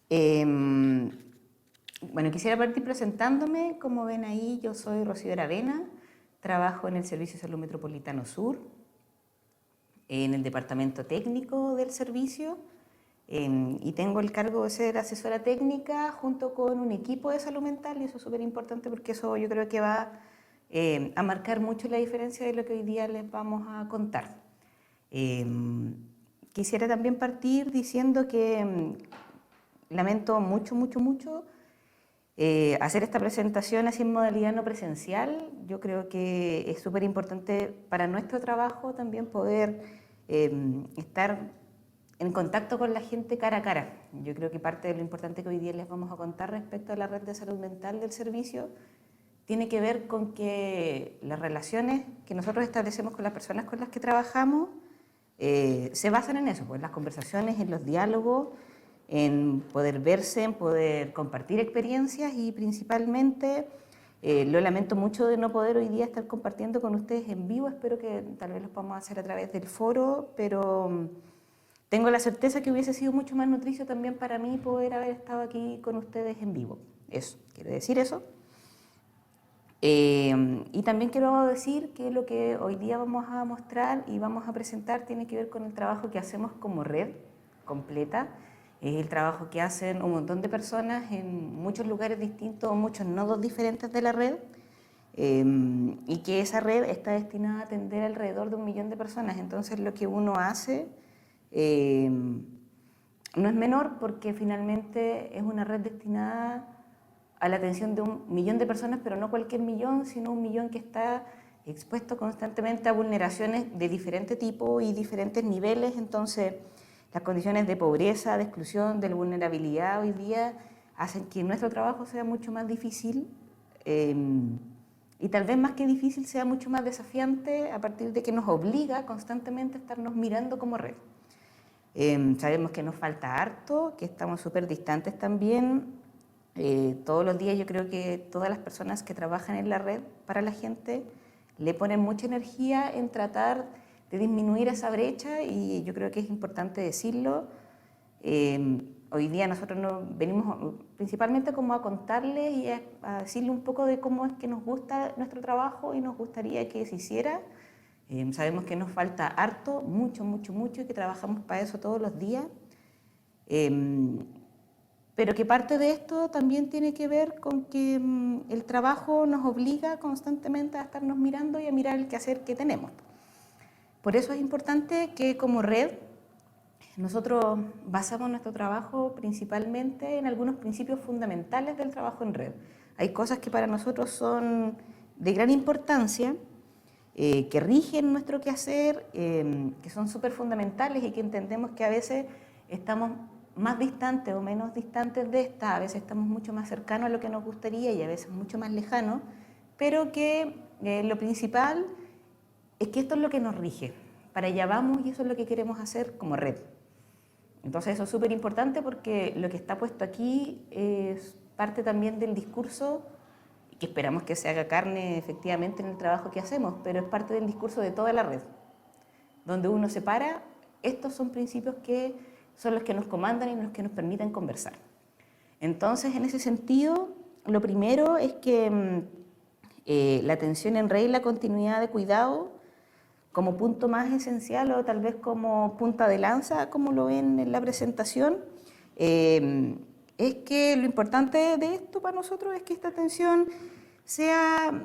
Bueno, quisiera partir presentándome. Como ven ahí, yo soy Rocío Aravena, trabajo en el Servicio de Salud Metropolitano Sur, en el departamento técnico del servicio, y tengo el cargo de ser asesora técnica junto con un equipo de salud mental, y eso es súper importante porque eso yo creo que va a marcar mucho la diferencia de lo que hoy día les vamos a contar. Quisiera también partir diciendo que lamento mucho hacer esta presentación así en modalidad no presencial. Yo creo que es súper importante para nuestro trabajo también poder estar en contacto con la gente cara a cara. Yo creo que parte de lo importante que hoy día les vamos a contar respecto a la red de salud mental del servicio tiene que ver con que las relaciones que nosotros establecemos con las personas con las que trabajamos se basan en eso, pues, las conversaciones, en los diálogos, en poder verse, en poder compartir experiencias y principalmente, lo lamento mucho de no poder hoy día estar compartiendo con ustedes en vivo. Espero que tal vez lo podamos hacer a través del foro, pero tengo la certeza que hubiese sido mucho más nutricio también para mí poder haber estado aquí con ustedes en vivo. Eso, quiero decir eso. Y también quiero decir que lo que hoy día vamos a mostrar y vamos a presentar tiene que ver con el trabajo que hacemos como red completa. Es el trabajo que hacen un montón de personas en muchos lugares distintos, muchos nodos diferentes de la red, y que esa red está destinada a atender alrededor de 1 millón de personas. Entonces lo que uno hace no es menor, porque finalmente es una red destinada a la atención de 1 millón de personas, pero no cualquier millón, sino 1 millón que está expuesto constantemente a vulneraciones de diferente tipo y diferentes niveles. Entonces, las condiciones de pobreza, de exclusión, de vulnerabilidad hoy día hacen que nuestro trabajo sea mucho más difícil, y tal vez más que difícil sea mucho más desafiante a partir de que nos obliga constantemente a estarnos mirando como red. Sabemos que nos falta harto, que estamos súper distantes también. Todos los días yo creo que todas las personas que trabajan en la red para la gente le ponen mucha energía en tratar de disminuir esa brecha, y yo creo que es importante decirlo. Hoy día nosotros venimos principalmente como a contarles y a decirle un poco de cómo es que nos gusta nuestro trabajo y nos gustaría que se hiciera. Sabemos que nos falta harto, mucho, y que trabajamos para eso todos los días. Pero que parte de esto también tiene que ver con que el trabajo nos obliga constantemente a estarnos mirando y a mirar el quehacer que tenemos. Por eso es importante que como red nosotros basamos nuestro trabajo principalmente en algunos principios fundamentales del trabajo en red. Hay cosas que para nosotros son de gran importancia, que rigen nuestro quehacer, que son súper fundamentales y que entendemos que a veces estamos más distantes o menos distantes de esta, a veces estamos mucho más cercanos a lo que nos gustaría y a veces mucho más lejanos, pero que lo principal es que esto es lo que nos rige, para allá vamos y eso es lo que queremos hacer como red. Entonces eso es súper importante porque lo que está puesto aquí es parte también del discurso, que esperamos que se haga carne efectivamente en el trabajo que hacemos, pero es parte del discurso de toda la red, donde uno se para. Estos son principios que son los que nos comandan y los que nos permiten conversar. Entonces, en ese sentido, lo primero es que la atención en red y la continuidad de cuidado, como punto más esencial o tal vez como punta de lanza, como lo ven en la presentación, es que lo importante de esto para nosotros es que esta atención sea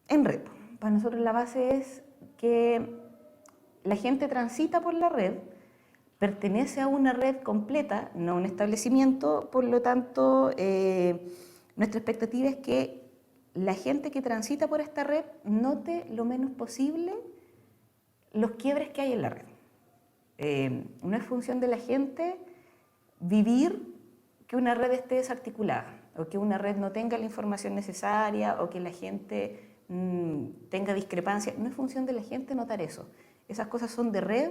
en red. Para nosotros la base es que la gente transita por la red, pertenece a una red completa, no a un establecimiento. Por lo tanto, nuestra expectativa es que la gente que transita por esta red note lo menos posible los quiebres que hay en la red. No es función de la gente vivir que una red esté desarticulada o que una red no tenga la información necesaria o que la gente tenga discrepancias. No es función de la gente notar eso. Esas cosas son de red,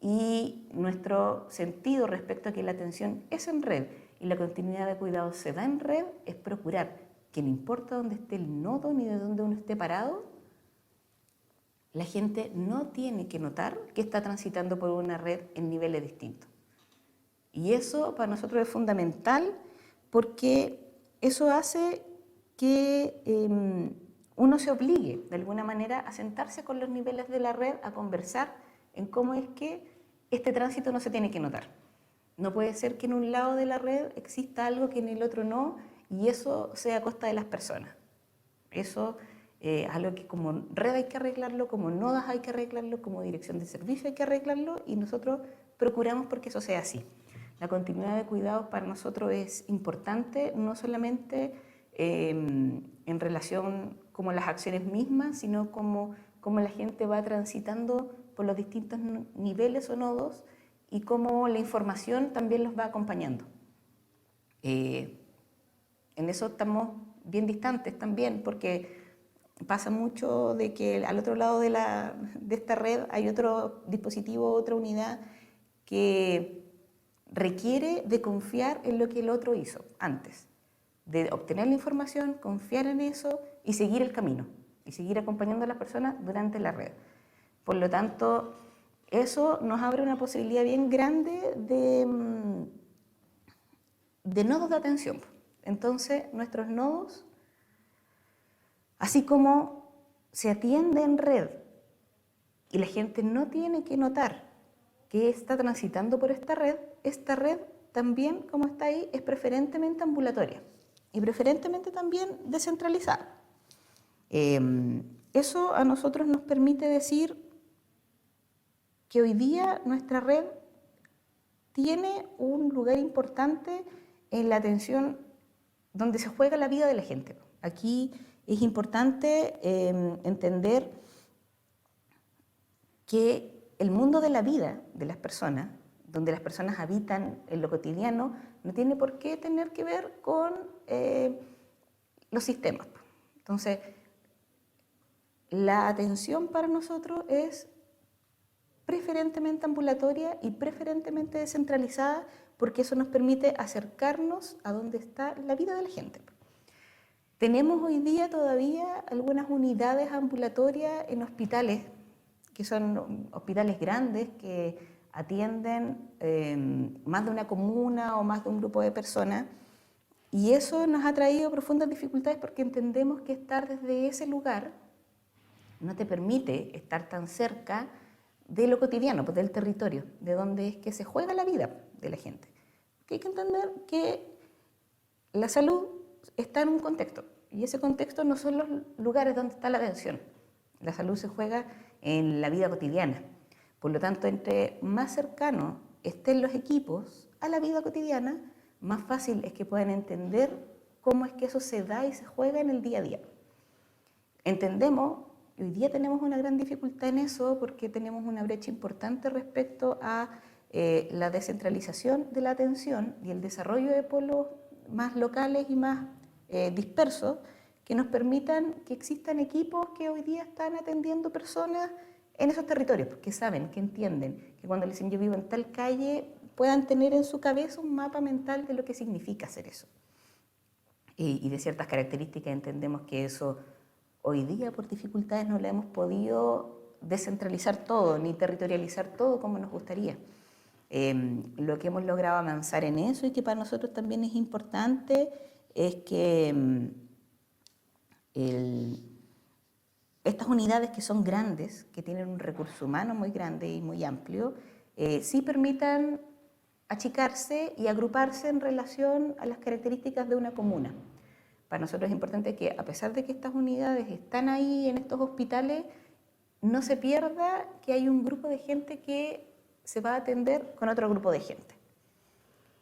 y nuestro sentido respecto a que la atención es en red y la continuidad de cuidado se da en red es procurar que no importa dónde esté el nodo ni de dónde uno esté parado, la gente no tiene que notar que está transitando por una red en niveles distintos. Y eso para nosotros es fundamental porque eso hace que uno se obligue de alguna manera a sentarse con los niveles de la red, a conversar en cómo es que este tránsito no se tiene que notar. No puede ser que en un lado de la red exista algo que en el otro no, y eso sea a costa de las personas. Eso es algo que como red hay que arreglarlo, como nodas hay que arreglarlo, como dirección de servicio hay que arreglarlo, y nosotros procuramos porque eso sea así. La continuidad de cuidados para nosotros es importante, no solamente en relación como las acciones mismas, sino como la gente va transitando por los distintos niveles o nodos y cómo la información también los va acompañando. En eso estamos bien distantes también, porque pasa mucho de que al otro lado de esta red hay otro dispositivo, otra unidad que requiere de confiar en lo que el otro hizo antes, de obtener la información, confiar en eso y seguir el camino, y seguir acompañando a las personas durante la red. Por lo tanto, eso nos abre una posibilidad bien grande de nodos de atención. Entonces, nuestros nodos, así como se atiende en red y la gente no tiene que notar que está transitando por esta red también, como está ahí, es preferentemente ambulatoria y preferentemente también descentralizada. Eso a nosotros nos permite decir que hoy día nuestra red tiene un lugar importante en la atención donde se juega la vida de la gente. Aquí es importante entender que el mundo de la vida de las personas, donde las personas habitan en lo cotidiano, no tiene por qué tener que ver con los sistemas. Entonces, la atención para nosotros es preferentemente ambulatoria y preferentemente descentralizada, porque eso nos permite acercarnos a donde está la vida de la gente. Tenemos hoy día todavía algunas unidades ambulatorias en hospitales, que son hospitales grandes que atienden más de una comuna o más de un grupo de personas, y eso nos ha traído profundas dificultades porque entendemos que estar desde ese lugar no te permite estar tan cerca de lo cotidiano, pues del territorio, de donde es que se juega la vida de la gente. Que hay que entender que la salud está en un contexto, y ese contexto no son los lugares donde está la atención. La salud se juega en la vida cotidiana. Por lo tanto, entre más cercanos estén los equipos a la vida cotidiana, más fácil es que puedan entender cómo es que eso se da y se juega en el día a día. Entendemos, y hoy día tenemos una gran dificultad en eso porque tenemos una brecha importante respecto a la descentralización de la atención y el desarrollo de polos más locales y más dispersos que nos permitan que existan equipos que hoy día están atendiendo personas en esos territorios, que saben, que entienden, que cuando les dicen yo vivo en tal calle, puedan tener en su cabeza un mapa mental de lo que significa hacer eso. Y de ciertas características entendemos que eso hoy día por dificultades no le hemos podido descentralizar todo, ni territorializar todo como nos gustaría. Lo que hemos logrado avanzar en eso y que para nosotros también es importante es que estas unidades que son grandes, que tienen un recurso humano muy grande y muy amplio, sí permitan achicarse y agruparse en relación a las características de una comuna. Para nosotros es importante que, a pesar de que estas unidades están ahí en estos hospitales, no se pierda que hay un grupo de gente que se va a atender con otro grupo de gente.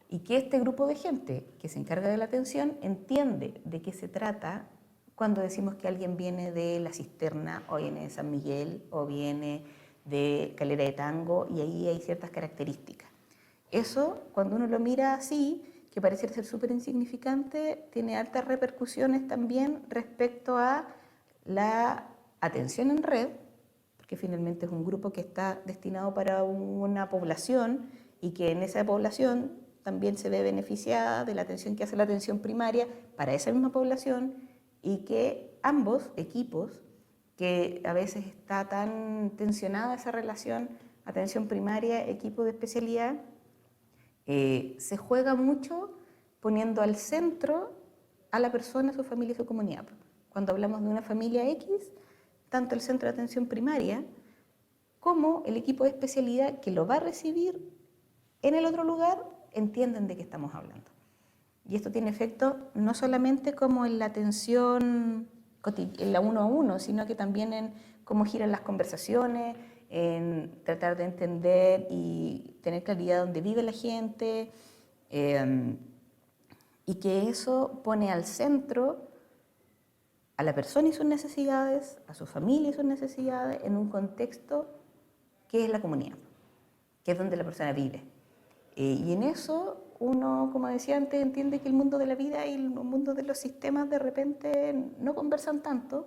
Y que este grupo de gente que se encarga de la atención entiende de qué se trata cuando decimos que alguien viene de La Cisterna, o viene de San Miguel, o viene de Calera de Tango, y ahí hay ciertas características. Eso, cuando uno lo mira así, que parece ser súper insignificante, tiene altas repercusiones también respecto a la atención en red, porque finalmente es un grupo que está destinado para una población y que en esa población también se ve beneficiada de la atención que hace la atención primaria para esa misma población, y que ambos equipos, que a veces está tan tensionada esa relación atención primaria, equipo de especialidad, Se juega mucho poniendo al centro a la persona, su familia y su comunidad. Cuando hablamos de una familia X, tanto el centro de atención primaria como el equipo de especialidad que lo va a recibir en el otro lugar entienden de qué estamos hablando. Y esto tiene efecto no solamente como en la atención en la 1 a 1, sino que también en cómo giran las conversaciones, en tratar de entender y tener claridad de dónde vive la gente, y que eso pone al centro a la persona y sus necesidades, a su familia y sus necesidades, en un contexto que es la comunidad, que es donde la persona vive. Y en eso uno, como decía antes, entiende que el mundo de la vida y el mundo de los sistemas de repente no conversan tanto.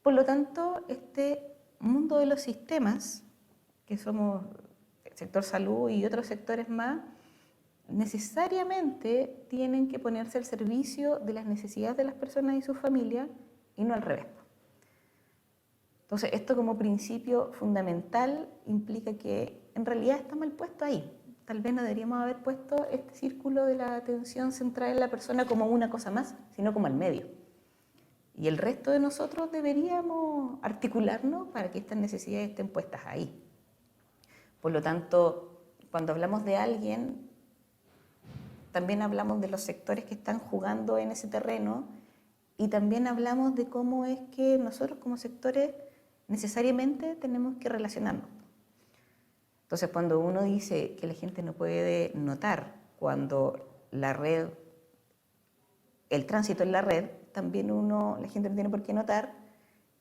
Por lo tanto, este mundo de los sistemas, que somos el sector salud y otros sectores más, necesariamente tienen que ponerse al servicio de las necesidades de las personas y sus familias y no al revés. Entonces, esto como principio fundamental implica que en realidad está mal puesto ahí. Tal vez no deberíamos haber puesto este círculo de la atención central en la persona como una cosa más, sino como al medio. Y el resto de nosotros deberíamos articularnos para que estas necesidades estén puestas ahí. Por lo tanto, cuando hablamos de alguien, también hablamos de los sectores que están jugando en ese terreno y también hablamos de cómo es que nosotros como sectores necesariamente tenemos que relacionarnos. Entonces, cuando uno dice que la gente no puede notar cuando la red, el tránsito en la red, también la gente no tiene por qué notar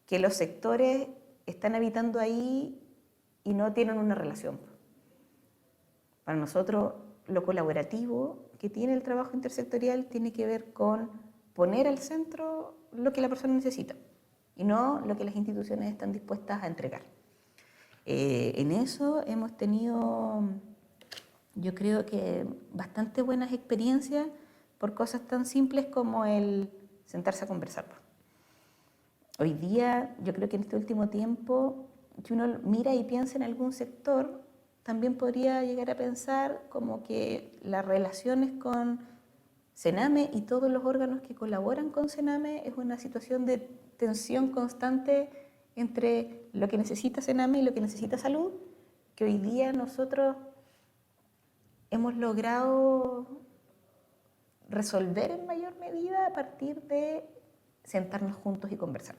que los sectores están habitando ahí y no tienen una relación. Para nosotros, lo colaborativo que tiene el trabajo intersectorial tiene que ver con poner al centro lo que la persona necesita y no lo que las instituciones están dispuestas a entregar. En eso hemos tenido, yo creo que bastante buenas experiencias por cosas tan simples como el sentarse a conversar. Hoy día, yo creo que en este último tiempo, si uno mira y piensa en algún sector, también podría llegar a pensar como que las relaciones con Sename y todos los órganos que colaboran con Sename es una situación de tensión constante entre lo que necesita Sename y lo que necesita salud, que hoy día nosotros hemos logrado resolver en mayor medida a partir de sentarnos juntos y conversar.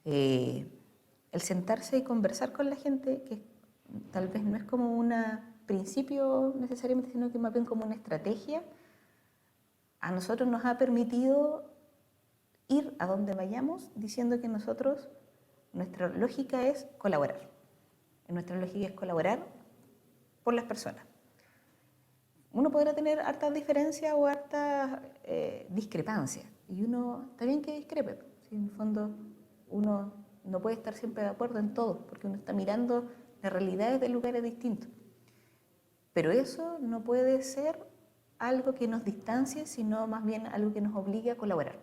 El sentarse y conversar con la gente, que tal vez no es como un principio necesariamente, sino que más bien como una estrategia, a nosotros nos ha permitido ir a donde vayamos diciendo que nosotros, nuestra lógica es colaborar. Nuestra lógica es colaborar por las personas. Uno podrá tener hartas diferencias o hartas discrepancias, y uno está bien que discrepe. Si en el fondo uno no puede estar siempre de acuerdo en todo, porque uno está mirando las realidades de lugares distintos. Pero eso no puede ser algo que nos distancie, sino más bien algo que nos obligue a colaborar.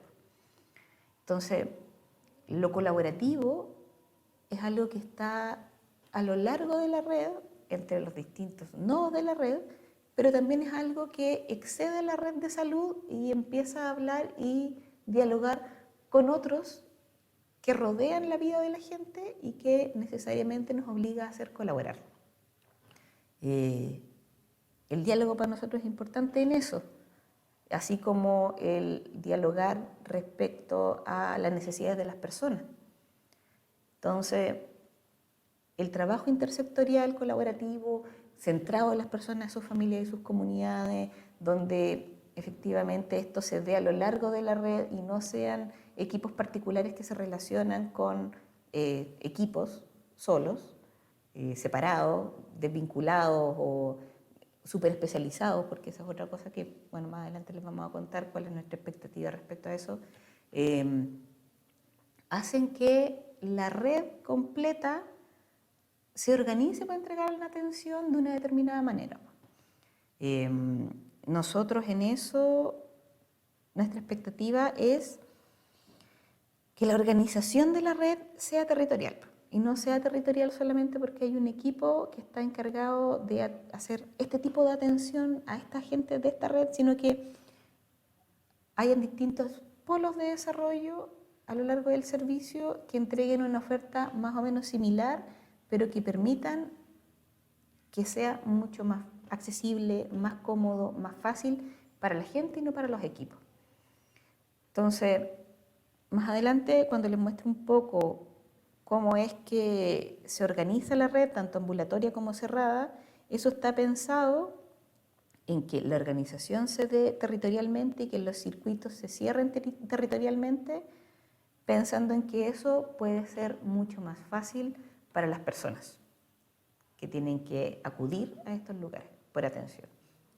Entonces, lo colaborativo es algo que está a lo largo de la red, entre los distintos nodos de la red, pero también es algo que excede la red de salud y empieza a hablar y dialogar con otros que rodean la vida de la gente y que necesariamente nos obliga a hacer colaborar. El diálogo para nosotros es importante en eso, así como el dialogar respecto a las necesidades de las personas. Entonces, el trabajo intersectorial, colaborativo, centrado en las personas, sus familias y sus comunidades, donde efectivamente esto se dé a lo largo de la red y no sean equipos particulares que se relacionan con equipos solos, separados, desvinculados o súper especializados, porque esa es otra cosa que, bueno, más adelante les vamos a contar cuál es nuestra expectativa respecto a eso, hacen que la red completa se organice para entregar la atención de una determinada manera. Nosotros en eso, nuestra expectativa es que la organización de la red sea territorial. y no sea territorial solamente porque hay un equipo que está encargado de hacer este tipo de atención a esta gente de esta red, sino que hayan distintos polos de desarrollo a lo largo del servicio que entreguen una oferta más o menos similar, pero que permitan que sea mucho más accesible, más cómodo, más fácil para la gente y no para los equipos. Entonces, más adelante, cuando les muestre un poco cómo es que se organiza la red, tanto ambulatoria como cerrada, eso está pensado en que la organización se dé territorialmente y que los circuitos se cierren territorialmente, pensando en que eso puede ser mucho más fácil para las personas que tienen que acudir a estos lugares por atención,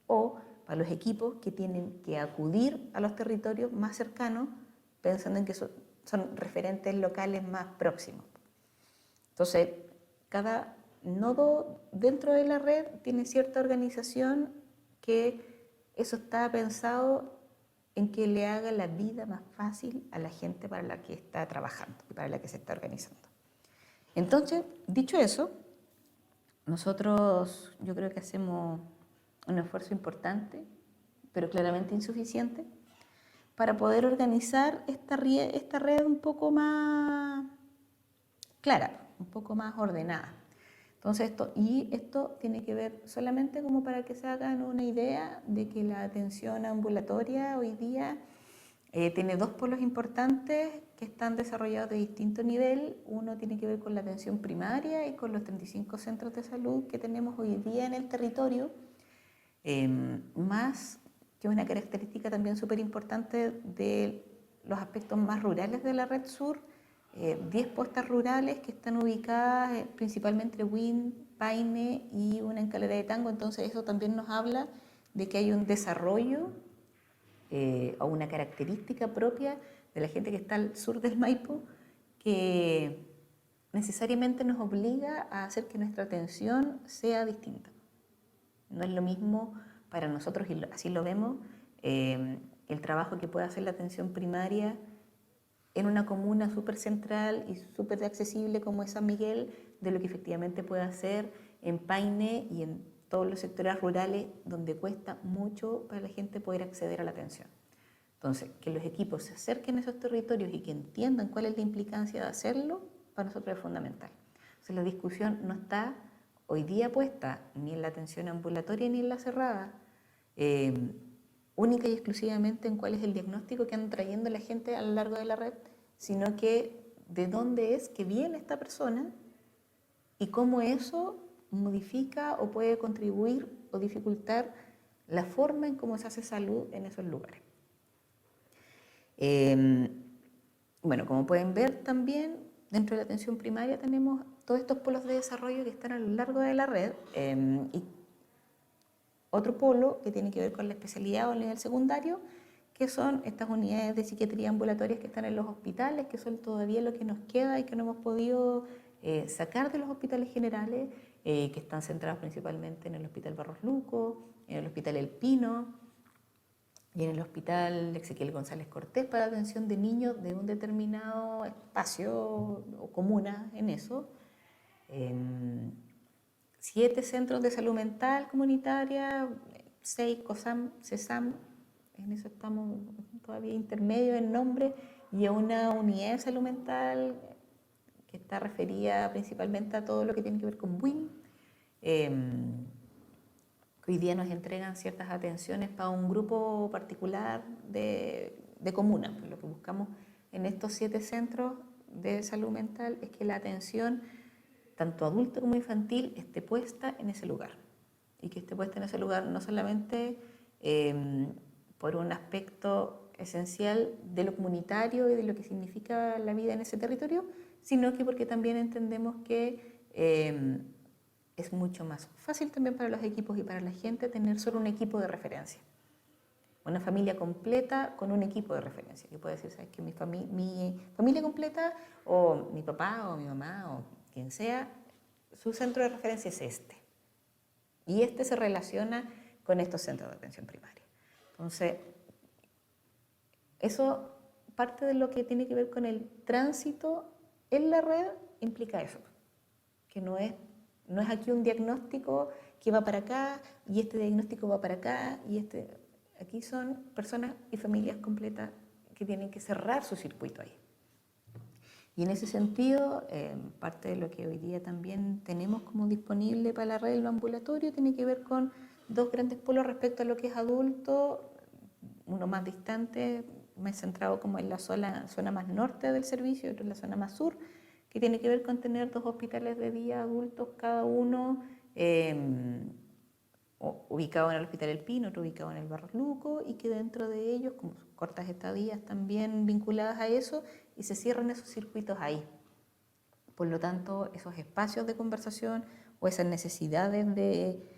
o para los equipos que tienen que acudir a los territorios más cercanos, pensando en que son referentes locales más próximos. Entonces, cada nodo dentro de la red tiene cierta organización que eso está pensado en que le haga la vida más fácil a la gente para la que está trabajando y para la que se está organizando. Entonces, dicho eso, nosotros yo creo que hacemos un esfuerzo importante, pero claramente insuficiente, para poder organizar esta red un poco más clara, un poco más ordenada. Entonces, esto tiene que ver solamente como para que se hagan una idea de que la atención ambulatoria hoy día tiene dos polos importantes que están desarrollados de distinto nivel. Uno tiene que ver con la atención primaria y con los 35 centros de salud que tenemos hoy día en el territorio, más que una característica también súper importante de los aspectos más rurales de la red sur, 10 postas rurales que están ubicadas principalmente en Huin, Paine y una en Calera de Tango. Entonces eso también nos habla de que hay un desarrollo o una característica propia de la gente que está al sur del Maipo que necesariamente nos obliga a hacer que nuestra atención sea distinta. No es lo mismo para nosotros, y así lo vemos, el trabajo que puede hacer la atención primaria en una comuna súper central y súper accesible como es San Miguel, de lo que efectivamente puede hacer en Paine y en todos los sectores rurales donde cuesta mucho para la gente poder acceder a la atención. Entonces, que los equipos se acerquen a esos territorios y que entiendan cuál es la implicancia de hacerlo, para nosotros es fundamental. Entonces, la discusión no está hoy día puesta ni en la atención ambulatoria ni en la cerrada, única y exclusivamente en cuál es el diagnóstico que anda trayendo la gente a lo largo de la red, sino que de dónde es que viene esta persona y cómo eso modifica o puede contribuir o dificultar la forma en cómo se hace salud en esos lugares. Bueno, como pueden ver también, dentro de la atención primaria tenemos todos estos polos de desarrollo que están a lo largo de la red, y otro polo que tiene que ver con la especialidad o el nivel secundario, que son estas unidades de psiquiatría ambulatorias que están en los hospitales, que son todavía lo que nos queda y que no hemos podido sacar de los hospitales generales, que están centrados principalmente en el Hospital Barros Luco, en el Hospital El Pino y en el Hospital Ezequiel González Cortés para la atención de niños de un determinado espacio o comuna en eso. 7 centros de salud mental comunitaria, 6 COSAM, CESAM, en eso estamos todavía intermedio en nombre, y a una unidad de salud mental que está referida principalmente a todo lo que tiene que ver con WIN, que hoy día nos entregan ciertas atenciones para un grupo particular de comunas. Lo que buscamos en estos 7 centros de salud mental es que la atención tanto adulto como infantil esté puesta en ese lugar, y que esté puesta en ese lugar no solamente por un aspecto esencial de lo comunitario y de lo que significa la vida en ese territorio, sino que porque también entendemos que es mucho más fácil también para los equipos y para la gente tener solo un equipo de referencia. Una familia completa con un equipo de referencia, que puede decir, ¿sabes qué? Mi familia completa, o mi papá o mi mamá o quien sea, su centro de referencia es este. Y este se relaciona con estos centros de atención primaria. Entonces, eso, parte de lo que tiene que ver con el tránsito en la red, implica eso. que no es aquí un diagnóstico que va para acá y este diagnóstico va para acá aquí son personas y familias completas que tienen que cerrar su circuito ahí. Y en ese sentido, parte de lo que hoy día también tenemos como disponible para la red de lo ambulatorio tiene que ver con dos grandes polos respecto a lo que es adulto, uno más distante, más centrado como en la zona más norte del servicio, y otro en la zona más sur, que tiene que ver con tener 2 hospitales de día adultos cada uno, ubicado en el Hospital El Pino, otro ubicado en el Barros Luco, y que dentro de ellos, como cortas estadías también vinculadas a eso, y se cierran esos circuitos ahí. Por lo tanto, esos espacios de conversación o esas necesidades de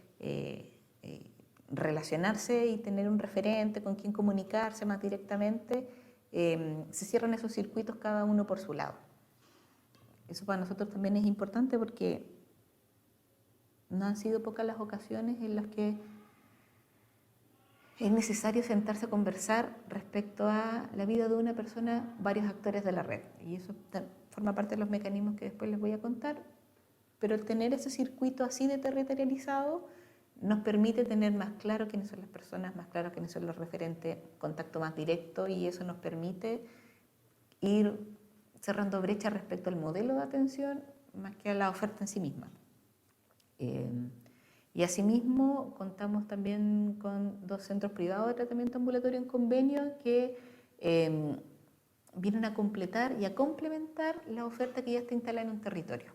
relacionarse y tener un referente con quien comunicarse más directamente, se cierran esos circuitos cada uno por su lado. Eso para nosotros también es importante porque no han sido pocas las ocasiones en las que es necesario sentarse a conversar respecto a la vida de una persona, varios actores de la red. Y eso forma parte de los mecanismos que después les voy a contar. Pero el tener ese circuito así de territorializado nos permite tener más claro quiénes son las personas, más claro quiénes son los referentes, contacto más directo, y eso nos permite ir cerrando brechas respecto al modelo de atención más que a la oferta en sí misma. Y asimismo contamos también con 2 centros privados de tratamiento ambulatorio en convenio que vienen a completar y a complementar la oferta que ya está instalada en un territorio.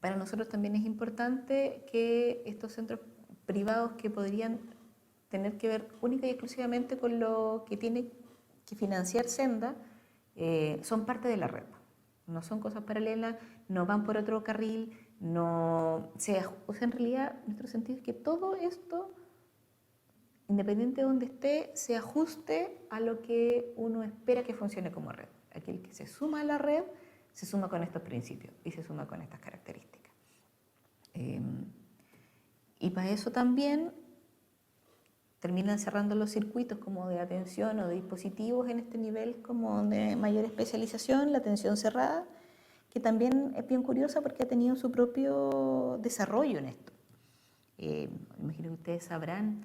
Para nosotros también es importante que estos centros privados que podrían tener que ver única y exclusivamente con lo que tiene que financiar Senda, son parte de la red. No son cosas paralelas, no van por otro carril, o sea, en realidad nuestro sentido es que todo esto, independiente de donde esté, se ajuste a lo que uno espera que funcione como red. Aquel que se suma a la red se suma con estos principios y se suma con estas características. Y para eso también terminan cerrando los circuitos como de atención o de dispositivos en este nivel como de mayor especialización, la atención cerrada, que también es bien curiosa porque ha tenido su propio desarrollo en esto. Imagino que ustedes sabrán,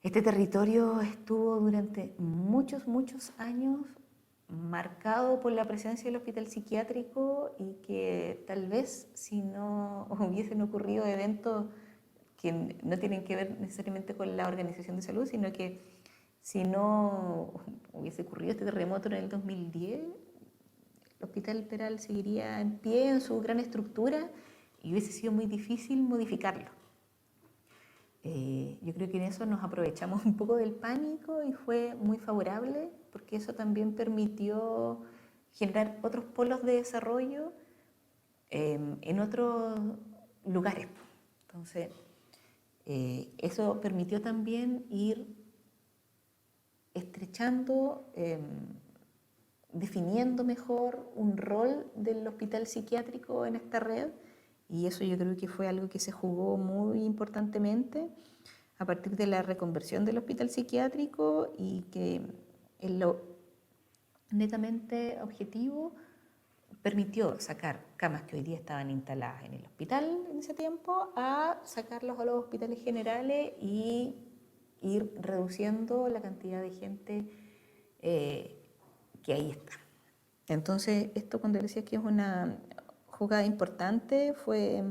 este territorio estuvo durante muchos años marcado por la presencia del hospital psiquiátrico, y que tal vez si no hubiesen ocurrido eventos que no tienen que ver necesariamente con la organización de salud, sino que si no hubiese ocurrido este terremoto en el 2010, el Hospital Peral seguiría en pie en su gran estructura y hubiese sido muy difícil modificarlo. Yo creo que en eso nos aprovechamos un poco del pánico y fue muy favorable, porque eso también permitió generar otros polos de desarrollo en otros lugares. Entonces, eso permitió también ir estrechando, definiendo mejor un rol del hospital psiquiátrico en esta red, y eso yo creo que fue algo que se jugó muy importantemente a partir de la reconversión del hospital psiquiátrico, y que en lo netamente objetivo permitió sacar camas que hoy día estaban instaladas en el hospital en ese tiempo a sacarlos a los hospitales generales y ir reduciendo la cantidad de gente que ahí está. Entonces, esto cuando decía que es una jugada importante, fue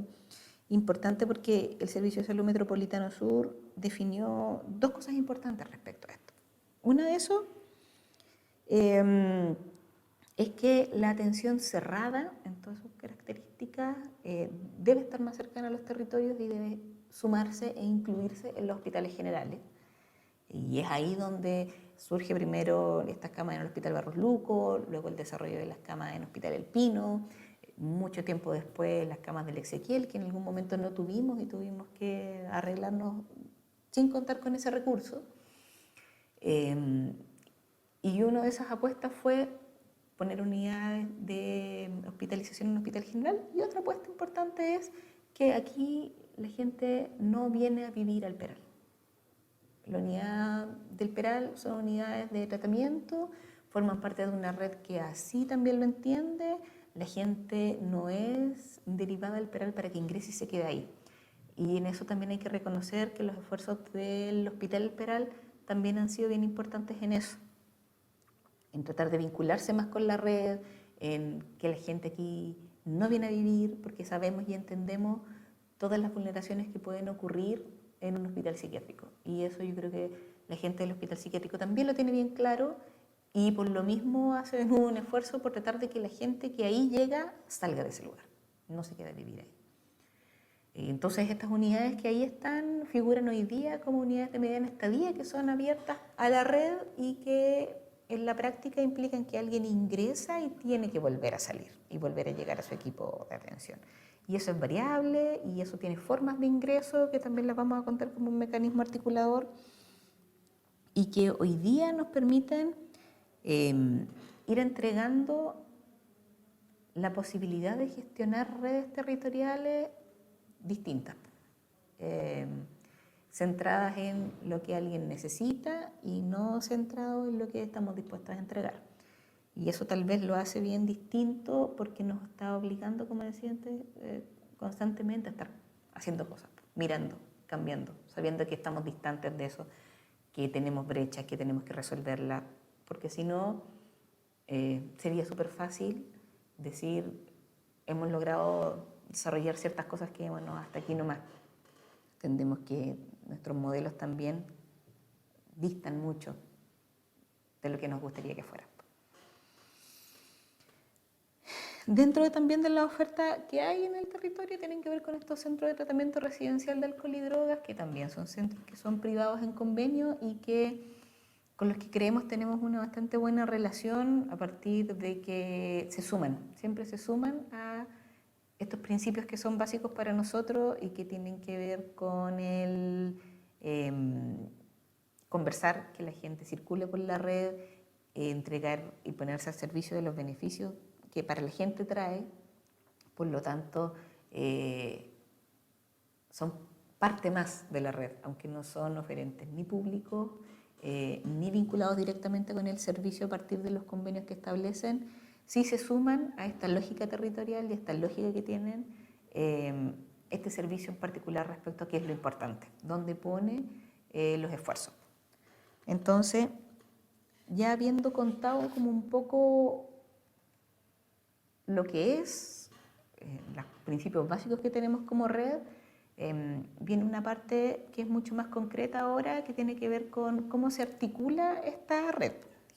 importante porque el Servicio de Salud Metropolitano Sur definió 2 cosas importantes respecto a esto. Una de eso es que la atención cerrada, en todas sus características, debe estar más cercana a los territorios y debe sumarse e incluirse en los hospitales generales. Y es ahí donde surge primero estas camas en el Hospital Barros Luco, luego el desarrollo de las camas en el Hospital El Pino, mucho tiempo después las camas del Ezequiel, que en algún momento no tuvimos y tuvimos que arreglarnos sin contar con ese recurso. Y una de esas apuestas fue poner unidades de hospitalización en un hospital general, y otra apuesta importante es que aquí la gente no viene a vivir al Peral. La unidad del Peral son unidades de tratamiento, forman parte de una red que así también lo entiende, la gente no es derivada del Peral para que ingrese y se quede ahí. Y en eso también hay que reconocer que los esfuerzos del Hospital El Peral también han sido bien importantes en eso, en tratar de vincularse más con la red, en que la gente aquí no viene a vivir porque sabemos y entendemos todas las vulneraciones que pueden ocurrir en un hospital psiquiátrico. Y eso yo creo que la gente del hospital psiquiátrico también lo tiene bien claro y por lo mismo hace un esfuerzo por tratar de que la gente que ahí llega salga de ese lugar, no se quede a vivir ahí. Entonces estas unidades que ahí están figuran hoy día como unidades de mediana estadía que son abiertas a la red y que en la práctica implican que alguien ingresa y tiene que volver a salir y volver a llegar a su equipo de atención. Y eso es variable y eso tiene formas de ingreso que también las vamos a contar como un mecanismo articulador y que hoy día nos permiten ir entregando la posibilidad de gestionar redes territoriales distintas, centradas en lo que alguien necesita y no centrados en lo que estamos dispuestos a entregar. Y eso tal vez lo hace bien distinto porque nos está obligando, como decía antes, constantemente a estar haciendo cosas, mirando, cambiando, sabiendo que estamos distantes de eso, que tenemos brechas, que tenemos que resolverlas, porque si no, sería súper fácil decir, hemos logrado desarrollar ciertas cosas que, bueno, hasta aquí nomás. Entendemos que nuestros modelos también distan mucho de lo que nos gustaría que fuera. Dentro también de la oferta que hay en el territorio tienen que ver con estos centros de tratamiento residencial de alcohol y drogas, que también son centros que son privados en convenio y que con los que creemos tenemos una bastante buena relación a partir de que se suman, siempre se suman a estos principios que son básicos para nosotros y que tienen que ver con el conversar, que la gente circule por la red, entregar y ponerse al servicio de los beneficios que para la gente trae, por lo tanto son parte más de la red, aunque no son oferentes ni públicos ni vinculados directamente con el servicio a partir de los convenios que establecen, sí se suman a esta lógica territorial y a esta lógica que tienen este servicio en particular respecto a qué es lo importante, dónde pone los esfuerzos. Entonces, ya habiendo contado como un poco lo que es, los principios básicos que tenemos como red, viene una parte que es mucho más concreta ahora, que tiene que ver con cómo se articula esta red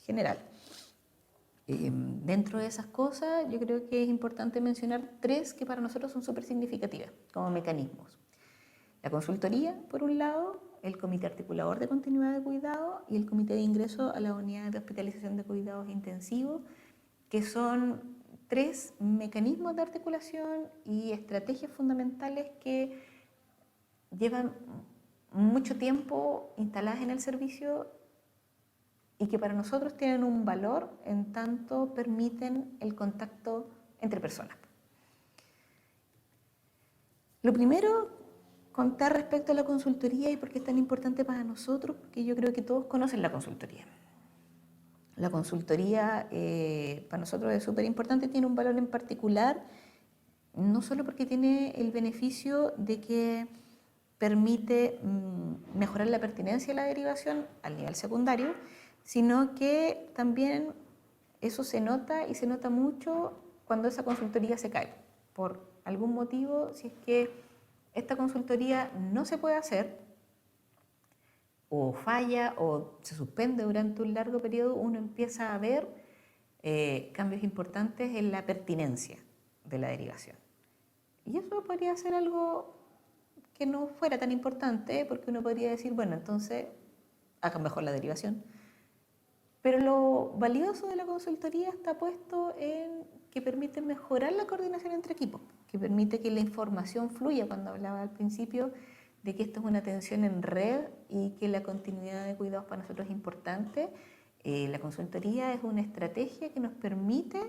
general. Dentro de esas cosas, yo creo que es importante mencionar tres que para nosotros son súper significativas como mecanismos. La consultoría, por un lado, el comité articulador de continuidad de cuidado y el comité de ingreso a las unidades de hospitalización de cuidados intensivos, que son tres mecanismos de articulación y estrategias fundamentales que llevan mucho tiempo instaladas en el servicio y que para nosotros tienen un valor en tanto permiten el contacto entre personas. Lo primero, contar respecto a la consultoría y por qué es tan importante para nosotros, porque yo creo que todos conocen la consultoría. La consultoría para nosotros es súper importante, tiene un valor en particular, no solo porque tiene el beneficio de que permite mejorar la pertinencia de la derivación al nivel secundario, sino que también eso se nota y se nota mucho cuando esa consultoría se cae. Por algún motivo, si es que esta consultoría no se puede hacer, o falla o se suspende durante un largo periodo, uno empieza a ver cambios importantes en la pertinencia de la derivación. Y eso podría ser algo que no fuera tan importante, porque uno podría decir, bueno, entonces hagan mejor la derivación. Pero lo valioso de la consultoría está puesto en que permite mejorar la coordinación entre equipos, que permite que la información fluya, cuando hablaba al principio de que esto es una atención en red y que la continuidad de cuidados para nosotros es importante. La consultoría es una estrategia que nos permite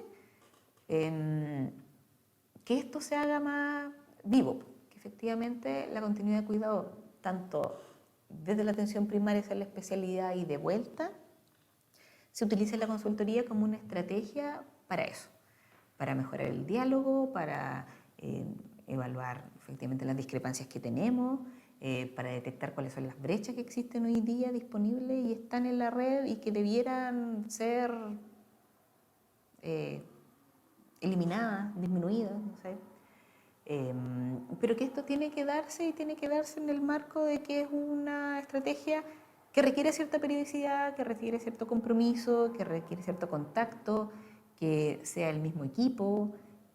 que esto se haga más vivo, que efectivamente la continuidad de cuidado, tanto desde la atención primaria hacia la especialidad y de vuelta, se utiliza la consultoría como una estrategia para eso. para mejorar el diálogo, para evaluar efectivamente las discrepancias que tenemos, para detectar cuáles son las brechas que existen hoy día disponibles y están en la red y que debieran ser eliminadas, disminuidas, no sé. Pero que esto tiene que darse y tiene que darse en el marco de que es una estrategia que requiere cierta periodicidad, que requiere cierto compromiso, que requiere cierto contacto, que sea el mismo equipo,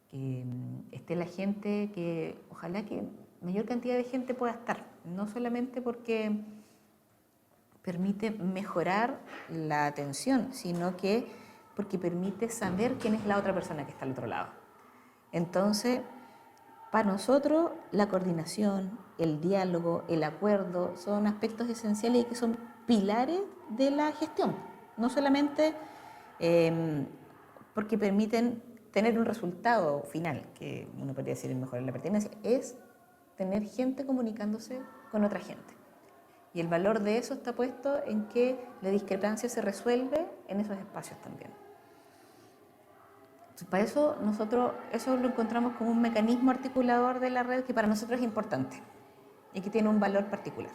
que esté la gente, que ojalá que mayor cantidad de gente pueda estar, no solamente porque permite mejorar la atención, sino que porque permite saber quién es la otra persona que está al otro lado. Entonces, para nosotros, la coordinación, el diálogo, el acuerdo son aspectos esenciales y que son pilares de la gestión. No solamente porque permiten tener un resultado final, que uno podría decir mejorar la pertinencia, es tener gente comunicándose con otra gente. Y el valor de eso está puesto en que la discrepancia se resuelve en esos espacios también. Entonces, para eso nosotros eso lo encontramos como un mecanismo articulador de la red que para nosotros es importante y que tiene un valor particular.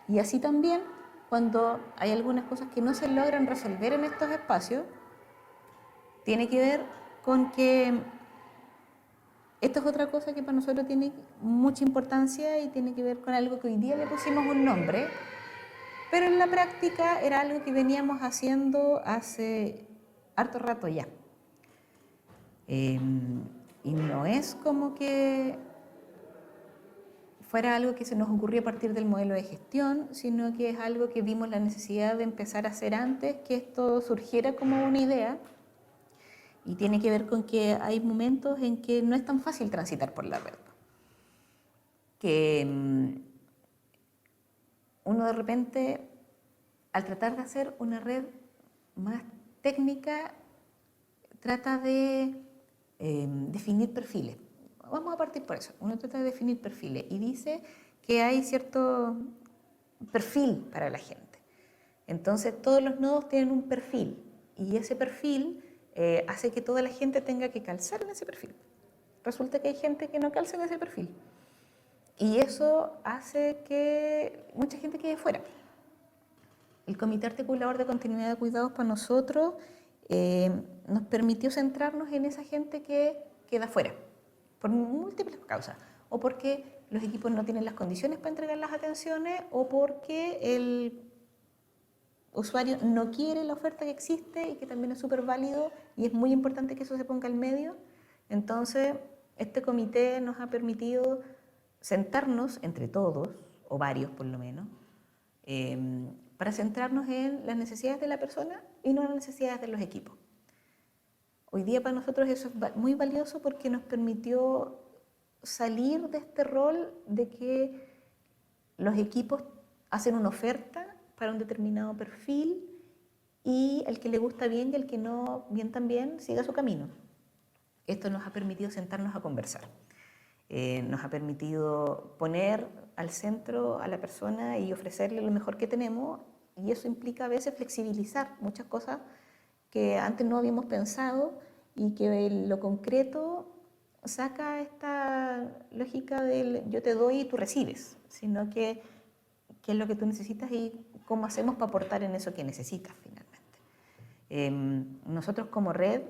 Y así también, cuando hay algunas cosas que no se logran resolver en estos espacios, tiene que ver con que esto es otra cosa que para nosotros tiene mucha importancia y tiene que ver con algo que hoy día le pusimos un nombre, pero en la práctica era algo que veníamos haciendo hace harto rato ya. Y no es como que fuera algo que se nos ocurrió a partir del modelo de gestión, sino que es algo que vimos la necesidad de empezar a hacer antes que esto surgiera como una idea, y tiene que ver con que hay momentos en que no es tan fácil transitar por la red. Que uno de repente, al tratar de hacer una red más técnica, trata de definir perfiles. Vamos a partir por eso. Uno trata de definir perfiles y dice que hay cierto perfil para la gente. Entonces todos los nodos tienen un perfil y ese perfil hace que toda la gente tenga que calzar en ese perfil. Resulta que hay gente que no calza en ese perfil y eso hace que mucha gente quede fuera. El Comité Articulador de Continuidad de Cuidados para nosotros nos permitió centrarnos en esa gente que queda fuera, por múltiples causas, o porque los equipos no tienen las condiciones para entregar las atenciones, o porque el usuario no quiere la oferta que existe y que también es súper válido y es muy importante que eso se ponga al medio. Entonces, este comité nos ha permitido sentarnos entre todos, o varios por lo menos, para centrarnos en las necesidades de la persona y no en las necesidades de los equipos. Hoy día para nosotros eso es muy valioso porque nos permitió salir de este rol de que los equipos hacen una oferta para un determinado perfil y el que le gusta bien y el que no bien también siga su camino. Esto nos ha permitido sentarnos a conversar. Nos ha permitido poner al centro a la persona y ofrecerle lo mejor que tenemos, y eso implica a veces flexibilizar muchas cosas que antes no habíamos pensado y que lo concreto saca esta lógica del yo te doy y tú recibes, sino que qué es lo que tú necesitas y cómo hacemos para aportar en eso que necesitas finalmente. Nosotros como red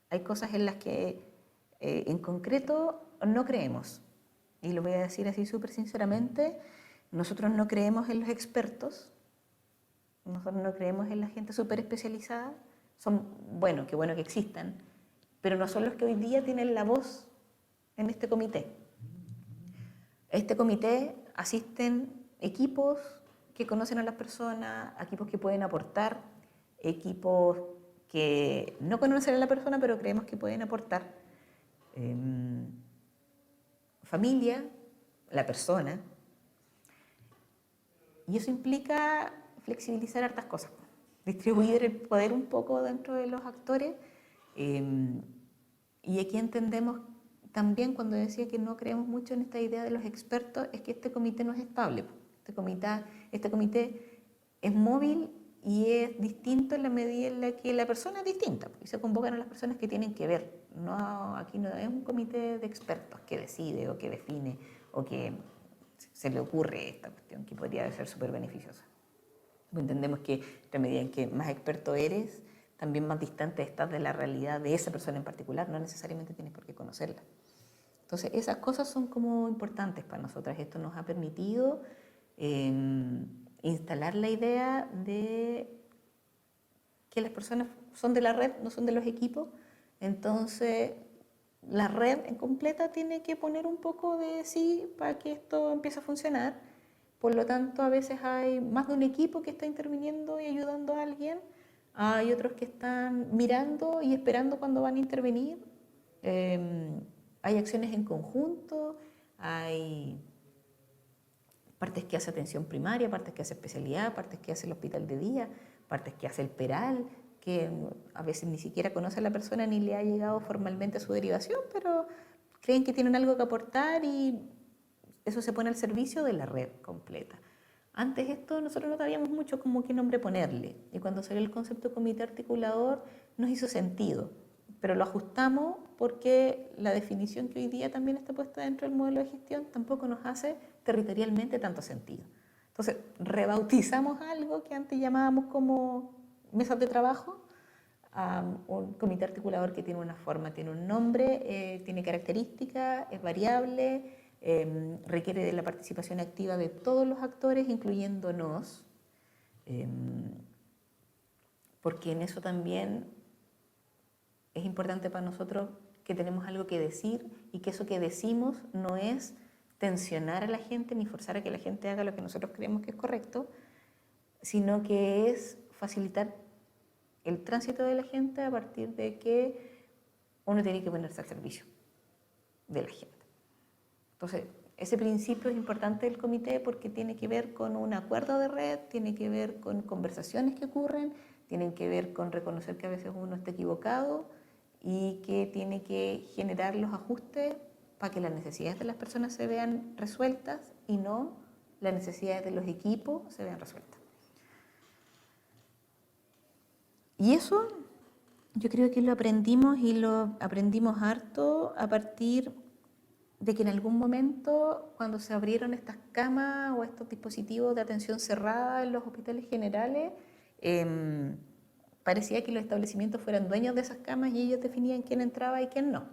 hay cosas en las que en concreto no creemos, y lo voy a decir así súper sinceramente. Nosotros no creemos en los expertos, nosotros no creemos en la gente súper especializada. Son, bueno, qué bueno que existan, pero no son los que hoy día tienen la voz en este comité. A este comité asisten equipos que conocen a las personas, equipos que pueden aportar, equipos que no conocen a la persona pero creemos que pueden aportar, familia, la persona, y eso implica flexibilizar hartas cosas, distribuir el poder un poco dentro de los actores, y aquí entendemos también, cuando decía que no creemos mucho en esta idea de los expertos, es que este comité no es estable. Este comité es móvil y es distinto en la medida en la que la persona es distinta, y se convocan a las personas que tienen que ver No, aquí no es un comité de expertos que decide o que define o que se le ocurre esta cuestión que podría ser súper beneficiosa. Entendemos que a medida en que más experto eres, también más distante estás de la realidad de esa persona en particular, no necesariamente tienes por qué conocerla. Entonces, esas cosas son como importantes para nosotras. Esto nos ha permitido instalar la idea de que las personas son de la red, no son de los equipos. Entonces, la red en completa tiene que poner un poco de sí para que esto empiece a funcionar. Por lo tanto, a veces hay más de un equipo que está interviniendo y ayudando a alguien. Hay otros que están mirando y esperando cuando van a intervenir. Hay acciones en conjunto, hay partes que hace atención primaria, partes que hace especialidad, partes que hace el hospital de día, partes que hace el peral, que a veces ni siquiera conoce a la persona ni le ha llegado formalmente su derivación, pero creen que tienen algo que aportar y eso se pone al servicio de la red completa. Antes esto nosotros no sabíamos mucho como qué nombre ponerle, y cuando salió el concepto de comité articulador nos hizo sentido, pero lo ajustamos porque la definición que hoy día también está puesta dentro del modelo de gestión tampoco nos hace territorialmente tanto sentido. Entonces rebautizamos algo que antes llamábamos como mesas de trabajo a un comité articulador que tiene una forma, tiene un nombre, tiene características, es variable, requiere de la participación activa de todos los actores, incluyéndonos, porque en eso también es importante para nosotros que tenemos algo que decir y que eso que decimos no es tensionar a la gente ni forzar a que la gente haga lo que nosotros creemos que es correcto, sino que es facilitar el tránsito de la gente a partir de que uno tiene que ponerse al servicio de la gente. Entonces, ese principio es importante del comité porque tiene que ver con un acuerdo de red, tiene que ver con conversaciones que ocurren, tienen que ver con reconocer que a veces uno está equivocado y que tiene que generar los ajustes para que las necesidades de las personas se vean resueltas y no las necesidades de los equipos se vean resueltas. Y eso yo creo que lo aprendimos y lo aprendimos harto a partir de que en algún momento, cuando se abrieron estas camas o estos dispositivos de atención cerrada en los hospitales generales, parecía que los establecimientos fueran dueños de esas camas y ellos definían quién entraba y quién no.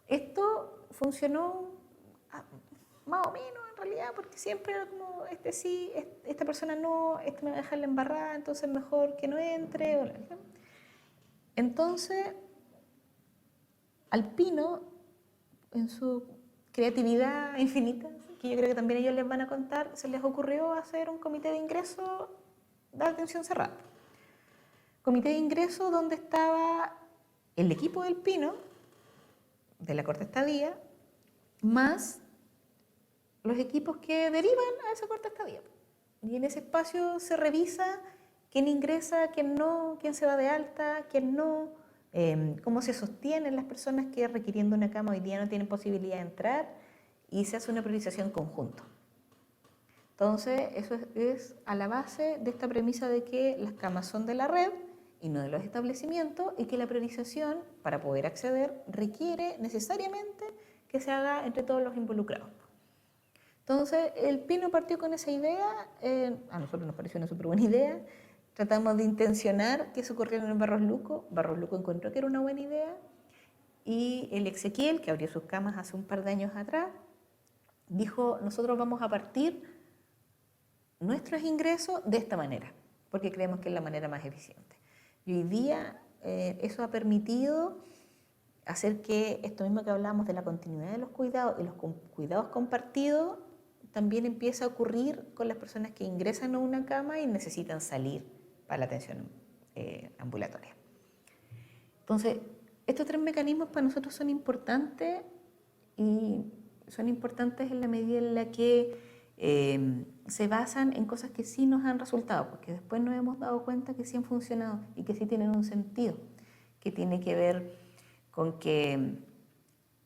Esto funcionó más o menos en realidad, porque siempre era como, este sí, esta persona no, este me va a dejar la embarrada, entonces mejor que no entre. Entonces, Alpino, en su creatividad infinita, que yo creo que también ellos les van a contar, se les ocurrió hacer un comité de ingreso de atención cerrada. Comité de ingreso donde estaba el equipo del Pino, de la corta estadía, más los equipos que derivan a esa corta estadía. Y en ese espacio se revisa quién ingresa, quién no, quién se va de alta, quién no, cómo se sostienen las personas que requiriendo una cama hoy día no tienen posibilidad de entrar y se hace una priorización conjunta. Entonces, eso es a la base de esta premisa de que las camas son de la red y no de los establecimientos y que la priorización para poder acceder requiere necesariamente que se haga entre todos los involucrados. Entonces, el Pino partió con esa idea, a nosotros nos pareció una súper buena idea, tratamos de intencionar que eso ocurriera en Barros Luco encontró que era una buena idea, y el Ezequiel, que abrió sus camas hace un par de años atrás, dijo, nosotros vamos a partir nuestros ingresos de esta manera, porque creemos que es la manera más eficiente. Y hoy día eso ha permitido hacer que esto mismo que hablábamos de la continuidad de los cuidados y los cuidados compartidos también empieza a ocurrir con las personas que ingresan a una cama y necesitan salir para la atención ambulatoria. Entonces, estos tres mecanismos para nosotros son importantes y son importantes en la medida en la que se basan en cosas que sí nos han resultado, porque después nos hemos dado cuenta que sí han funcionado y que sí tienen un sentido, que tiene que ver con que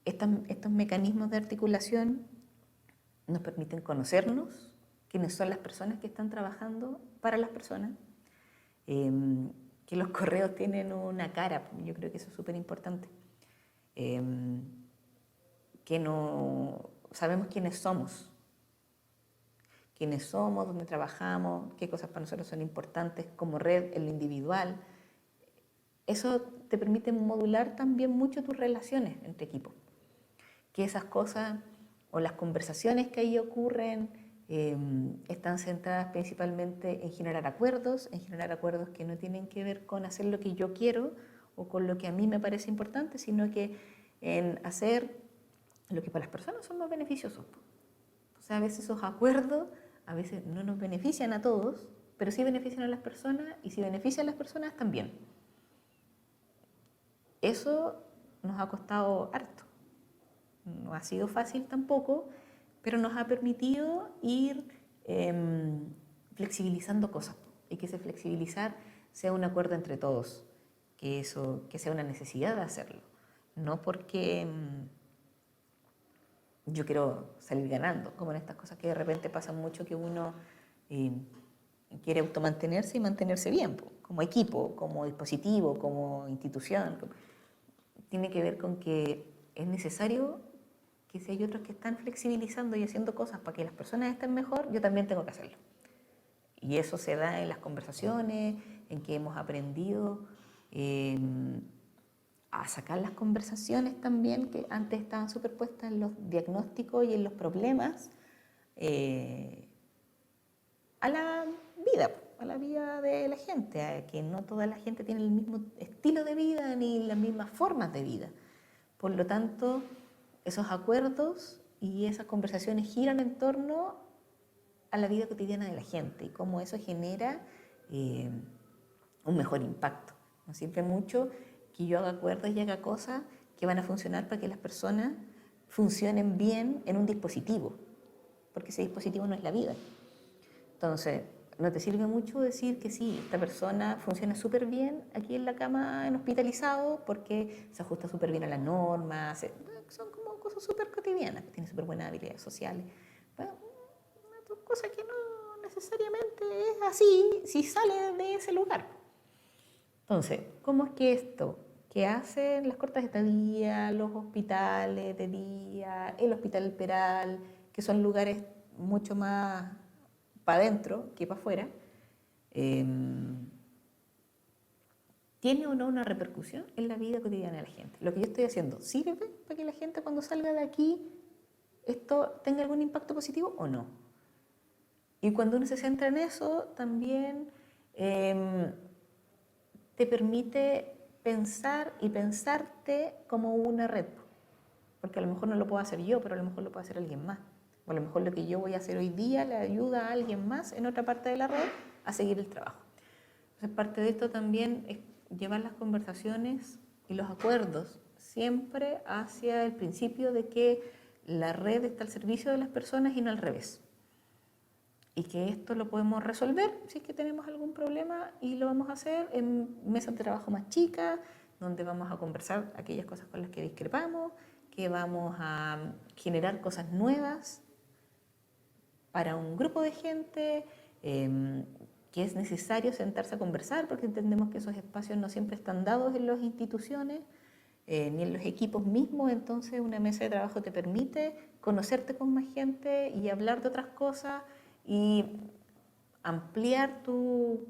estos mecanismos de articulación nos permiten conocernos, quiénes son las personas que están trabajando para las personas, que los correos tienen una cara, yo creo que eso es súper importante. que no sabemos quiénes somos, dónde trabajamos, qué cosas para nosotros son importantes como red, en lo individual. Eso te permite modular también mucho tus relaciones entre equipos. Que esas cosas o las conversaciones que ahí ocurren están centradas principalmente en generar acuerdos que no tienen que ver con hacer lo que yo quiero o con lo que a mí me parece importante, sino que en hacer lo que para las personas son más beneficiosos. O sea, a veces esos acuerdos a veces no nos benefician a todos, pero sí benefician a las personas, y si benefician a las personas también. Eso nos ha costado harto. No ha sido fácil tampoco, pero nos ha permitido ir flexibilizando cosas, y que ese flexibilizar sea un acuerdo entre todos, que sea una necesidad de hacerlo, no porque yo quiero salir ganando, como en estas cosas que de repente pasan mucho, que uno quiere automantenerse y mantenerse bien, como equipo, como dispositivo, como institución. Tiene que ver con que es necesario que si hay otros que están flexibilizando y haciendo cosas para que las personas estén mejor, yo también tengo que hacerlo. Y eso se da en las conversaciones, en que hemos aprendido a sacar las conversaciones también, que antes estaban superpuestas en los diagnósticos y en los problemas, a la vida de la gente, a que no toda la gente tiene el mismo estilo de vida ni las mismas formas de vida. Por lo tanto, esos acuerdos y esas conversaciones giran en torno a la vida cotidiana de la gente y cómo eso genera un mejor impacto. No sirve mucho que yo haga acuerdos y haga cosas que van a funcionar para que las personas funcionen bien en un dispositivo, porque ese dispositivo no es la vida. Entonces, no te sirve mucho decir que sí, esta persona funciona súper bien aquí en la cama en hospitalizado porque se ajusta súper bien a las normas, son como cosas súper cotidianas, tiene súper buenas habilidades sociales. Bueno, una cosa que no necesariamente es así si sale de ese lugar. Entonces, ¿cómo es que esto que hacen las cortas estadías, los hospitales de día, el Hospital Peral, que son lugares mucho más para adentro que para afuera, ¿tiene o no una repercusión en la vida cotidiana de la gente? Lo que yo estoy haciendo, ¿sirve para que la gente cuando salga de aquí esto tenga algún impacto positivo o no? Y cuando uno se centra en eso, también te permite pensar y pensarte como una red. Porque a lo mejor no lo puedo hacer yo, pero a lo mejor lo puede hacer alguien más. O a lo mejor lo que yo voy a hacer hoy día le ayuda a alguien más en otra parte de la red a seguir el trabajo. Entonces, parte de esto también es llevar las conversaciones y los acuerdos siempre hacia el principio de que la red está al servicio de las personas y no al revés. Y que esto lo podemos resolver si es que tenemos algún problema, y lo vamos a hacer en mesas de trabajo más chicas, donde vamos a conversar aquellas cosas con las que discrepamos, que vamos a generar cosas nuevas para un grupo de gente, que es necesario sentarse a conversar, porque entendemos que esos espacios no siempre están dados en las instituciones, ni en los equipos mismos. Entonces una mesa de trabajo te permite conocerte con más gente y hablar de otras cosas y ampliar tu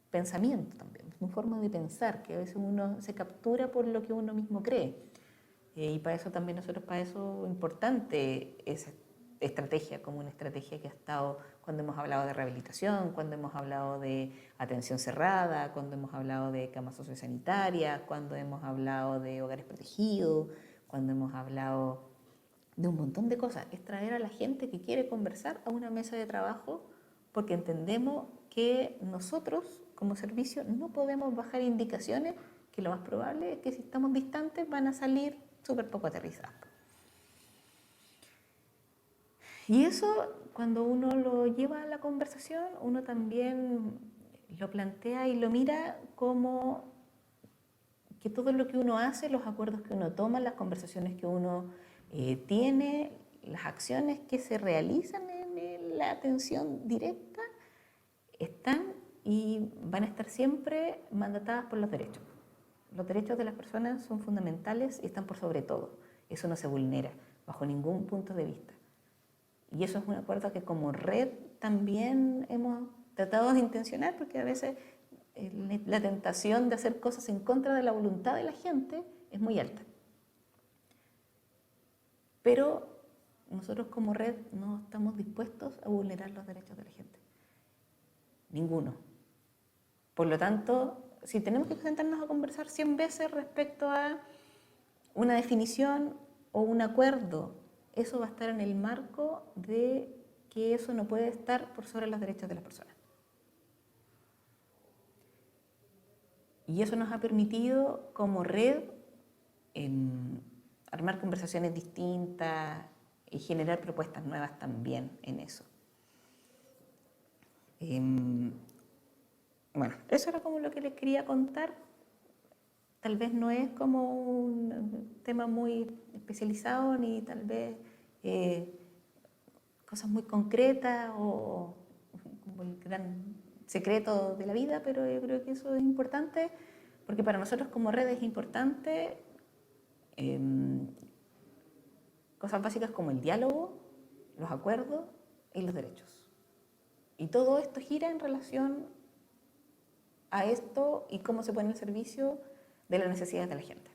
pensamiento también, tu forma de pensar, que a veces uno se captura por lo que uno mismo cree. Y para eso también para eso es importante esa estrategia, como una estrategia que ha estado cuando hemos hablado de rehabilitación, cuando hemos hablado de atención cerrada, cuando hemos hablado de camas sociosanitarias, cuando hemos hablado de hogares protegidos, cuando hemos hablado de un montón de cosas. Es traer a la gente que quiere conversar a una mesa de trabajo, porque entendemos que nosotros como servicio no podemos bajar indicaciones que lo más probable es que si estamos distantes van a salir súper poco aterrizadas. Y eso, cuando uno lo lleva a la conversación, uno también lo plantea y lo mira como que todo lo que uno hace, los acuerdos que uno toma, las conversaciones que uno tiene, las acciones que se realizan en la atención directa, están y van a estar siempre mandatadas por los derechos. Los derechos de las personas son fundamentales y están por sobre todo. Eso no se vulnera bajo ningún punto de vista. Y eso es un acuerdo que como red también hemos tratado de intencionar, porque a veces la tentación de hacer cosas en contra de la voluntad de la gente es muy alta. Pero nosotros como red no estamos dispuestos a vulnerar los derechos de la gente. Ninguno. Por lo tanto, si tenemos que sentarnos a conversar 100 veces respecto a una definición o un acuerdo, eso va a estar en el marco de que eso no puede estar por sobre los derechos de las personas. Y eso nos ha permitido como red armar conversaciones distintas y generar propuestas nuevas también en eso. Bueno, eso era como lo que les quería contar. Tal vez no es como un tema muy especializado, ni tal vez cosas muy concretas o como el gran secreto de la vida, pero yo creo que eso es importante porque para nosotros como red es importante cosas básicas como el diálogo, los acuerdos y los derechos. Y todo esto gira en relación a esto y cómo se pone al servicio de las necesidades de la gente.